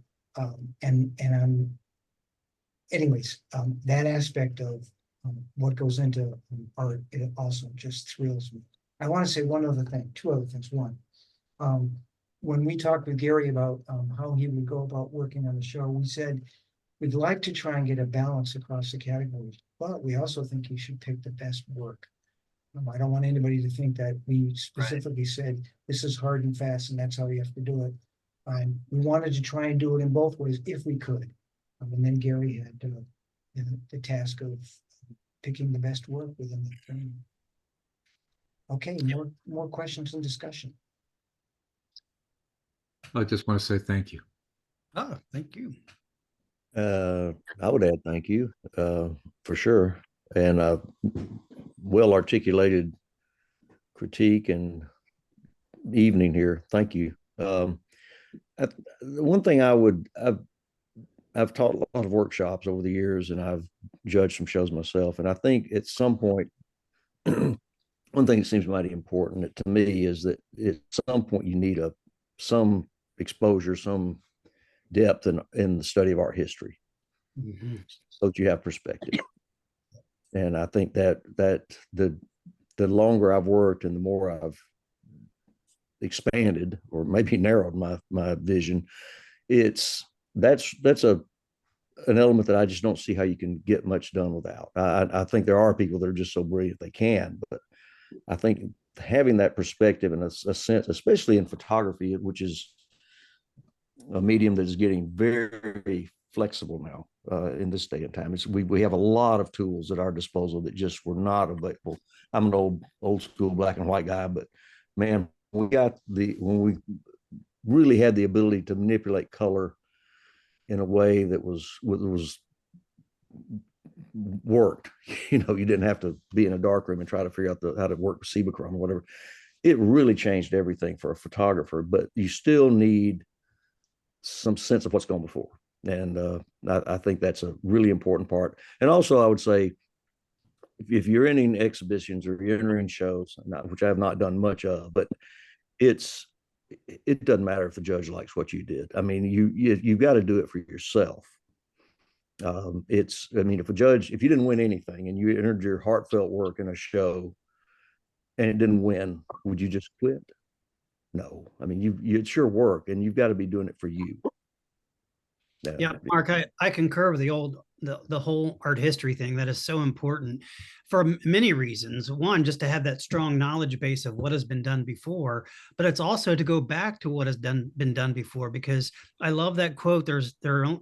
Speaker 1: That aspect of what goes into art, it also just thrills me. I want to say two other things. One, when we talked with Gary about how he would go about working on the show, we said we'd like to try and get a balance across the categories, but we also think he should pick the best work. I don't want anybody to think that we specifically said this is hard and fast and that's how you have to do it. We wanted to try and do it in both ways if we could. And then Gary had the task of picking the best work within the frame. Okay, more questions and discussion.
Speaker 5: I just want to say thank you.
Speaker 3: Oh, thank you.
Speaker 2: I would add thank you, for sure. And well articulated critique and evening here. Thank you. One thing I've taught a lot of workshops over the years, and I've judged some shows myself. And I think at some point, one thing that seems mighty important to me is that at some point you need some exposure, some depth in the study of art history, so that you have perspective. And I think that the longer I've worked and the more I've expanded or maybe narrowed my vision, that's an element that I just don't see how you can get much done without. I think there are people that are just so brilliant they can, but I think having that perspective and a sense, especially in photography, which is a medium that is getting very flexible now in this day and time. We have a lot of tools at our disposal that just were not available. I'm an old school black and white guy, but man, when we really had the ability to manipulate color in a way that was worked. You didn't have to be in a dark room and try to figure out how to work with Cibachrome or whatever. It really changed everything for a photographer, but you still need some sense of what's gone before. And I think that's a really important part. And also, I would say, if you're entering exhibitions or you're entering shows, which I have not done much of, but it doesn't matter if the judge likes what you did. I mean, you've got to do it for yourself. I mean, if you didn't win anything and you entered your heartfelt work in a show and it didn't win, would you just quit? No. I mean, it's your work and you've got to be doing it for you.
Speaker 3: Yeah, Mark, I concur with the whole art history thing. That is so important for many reasons. One, just to have that strong knowledge base of what has been done before, but it's also to go back to what has been done before, because I love that quote. There's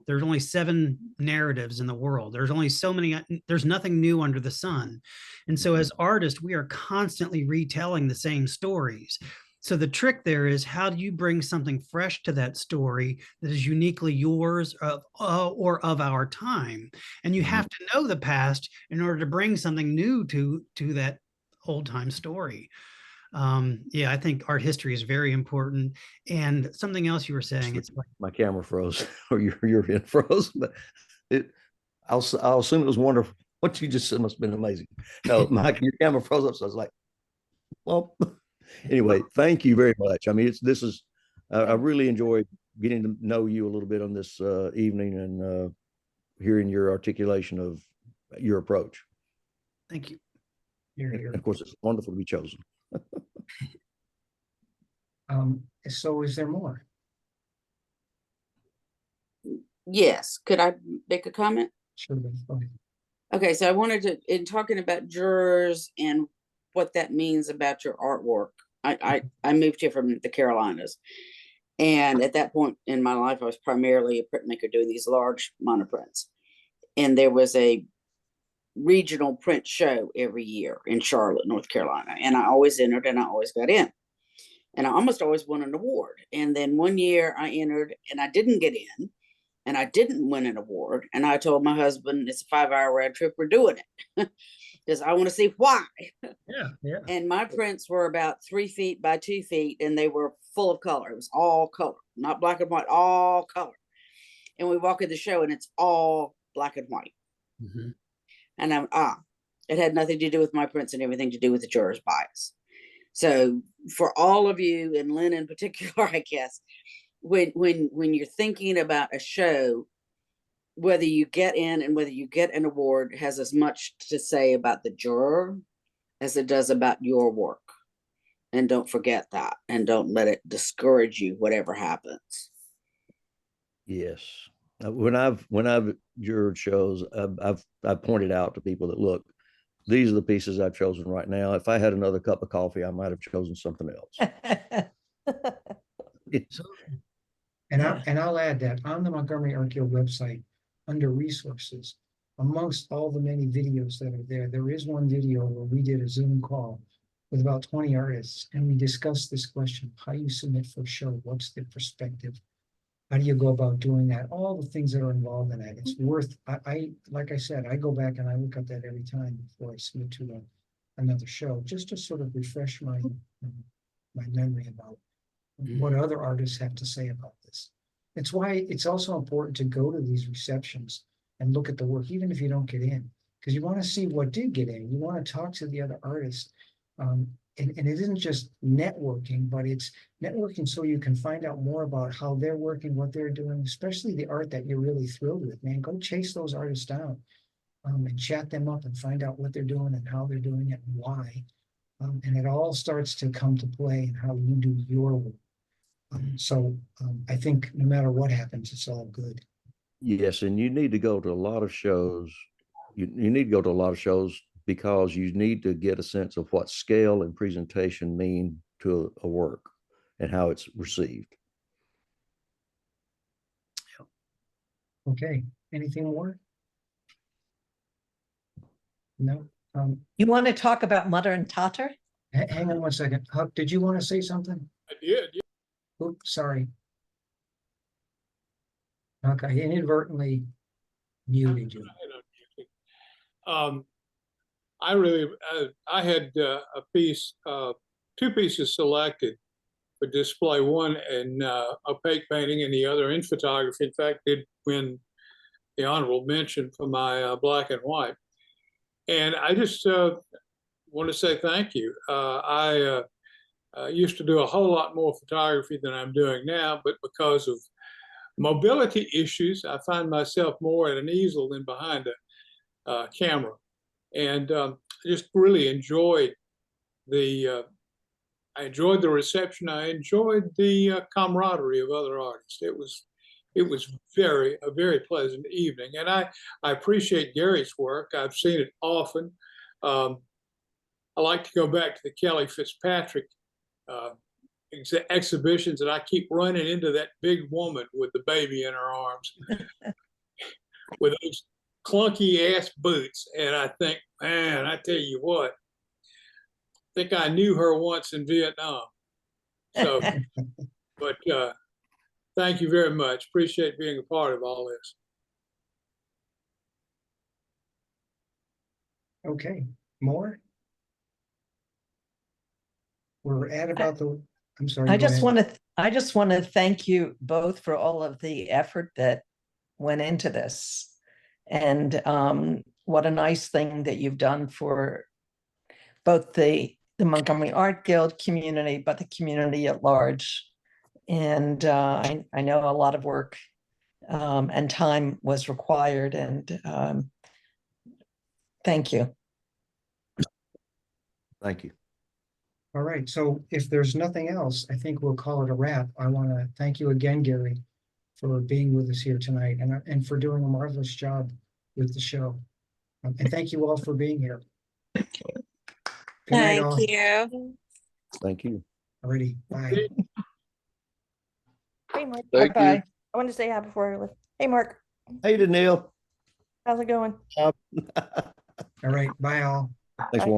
Speaker 3: only 7 narratives in the world. There's only so many, there's nothing new under the sun. And so as artists, we are constantly retelling the same stories. So the trick there is, how do you bring something fresh to that story that is uniquely yours or of our time? And you have to know the past in order to bring something new to that old time story. Yeah, I think art history is very important. And something else you were saying, it's like
Speaker 2: my camera froze or your head froze, but I'll assume it was wonderful. What you just said must have been amazing. No, your camera froze up, so I was like, well. Anyway, thank you very much. I mean, I really enjoyed getting to know you a little bit on this evening and hearing your articulation of your approach.
Speaker 3: thank you.
Speaker 2: And of course, it's wonderful to be chosen.
Speaker 1: So is there more?
Speaker 6: Yes, could I make a comment?
Speaker 1: Sure, that's fine.
Speaker 6: Okay, so I wanted to, in talking about jurors and what that means about your artwork. I moved here from the Carolinas, and at that point in my life, I was primarily a printmaker doing these large monoprints. And there was a regional print show every year in Charlotte, North Carolina, and I always entered and I always got in, and I almost always won an award. And then one year I entered and I didn't get in, and I didn't win an award. And I told my husband, it's a 5-hour round trip, we're doing it. Because I want to see why.
Speaker 3: Yeah.
Speaker 6: And my prints were about 3 feet by 2 feet, and they were full of color. It was all color, not black and white, all color. And we walk in the show and it's all black and white.
Speaker 3: Mm-hmm.
Speaker 6: And it had nothing to do with my prints and everything to do with the juror's bias. So for all of you, and Lynn in particular, I guess, when you're thinking about a show, whether you get in and whether you get an award has as much to say about the juror as it does about your work. And don't forget that, and don't let it discourage you, whatever happens.
Speaker 2: Yes. When I've jurored shows, I've pointed out to people that, look, these are the pieces I've chosen right now. If I had another cup of coffee, I might have chosen something else.
Speaker 1: And I'll add that on the Montgomery Art Guild website, under resources, amongst all the many videos that are there, there is one video where we did a Zoom call with about 20 artists, and we discussed this question: how you submit for a show, what's the perspective, how do you go about doing that, all the things that are involved in that. It's worth, like I said, I go back and I look at that every time before I submit to another show, just to sort of refresh my memory about what other artists have to say about this. It's why it's also important to go to these receptions and look at the work, even if you don't get in, because you want to see what did get in. You want to talk to the other artists. And it isn't just networking, but it's networking so you can find out more about how they're working, what they're doing, especially the art that you're really thrilled with. Man, go chase those artists down and chat them up and find out what they're doing and how they're doing it and why. And it all starts to come to play in how you do your work. So I think no matter what happens, it's all good.
Speaker 2: Yes, and you need to go to a lot of shows. You need to go to a lot of shows because you need to get a sense of what scale and presentation mean to a work and how it's received.
Speaker 1: Okay, anything more? No.
Speaker 4: You want to talk about Mutter and Totter?
Speaker 1: Hang on one second. Huck, did you want to say something?
Speaker 8: I did.
Speaker 1: Oops, sorry. Huck, I inadvertently muted you.
Speaker 8: I really, I had a piece, 2 pieces selected but display one in opaque painting and the other in photography. In fact, did win the honorable mention for my black and white. And I just want to say thank you. I used to do a whole lot more photography than I'm doing now, but because of mobility issues, I find myself more at an easel than behind a camera. And just really enjoyed I enjoyed the reception. I enjoyed the camaraderie of other artists. It was a very pleasant evening. And I appreciate Gary's work. I've seen it often. I like to go back to the Kelly Fitzpatrick exhibitions, and I keep running into that big woman with the baby in her arms with those clunky ass boots. And I think, man, I tell you what, I think I knew her once in Vietnam. So, but thank you very much. Appreciate being a part of all this.
Speaker 1: Okay, more? We're at about the, I'm sorry.
Speaker 4: I
Speaker 1: go
Speaker 4: just
Speaker 1: ahead.
Speaker 4: want to thank you both for all of the effort that went into this. And what a nice thing that you've done for both the Montgomery Art Guild community, but the community at large. And I know a lot of work and time was required, and thank you.
Speaker 2: Thank you.
Speaker 1: All right, so if there's nothing else, I think we'll call it a wrap. I want to thank you again, Gary, for being with us here tonight and for doing a marvelous job with the show. And thank you all for being here. Good night, all.
Speaker 9: Thank you.
Speaker 2: Thank you.
Speaker 1: Alrighty, bye.
Speaker 9: Hey, Mark.
Speaker 7: Thank you.
Speaker 4: Bye-bye.
Speaker 9: I wanted to say hi before I left. Hey, Mark.
Speaker 2: Hey, Danielle.
Speaker 9: How's it going?
Speaker 1: All right, bye all.
Speaker 2: Thanks,
Speaker 9: Bye.
Speaker 2: Warren.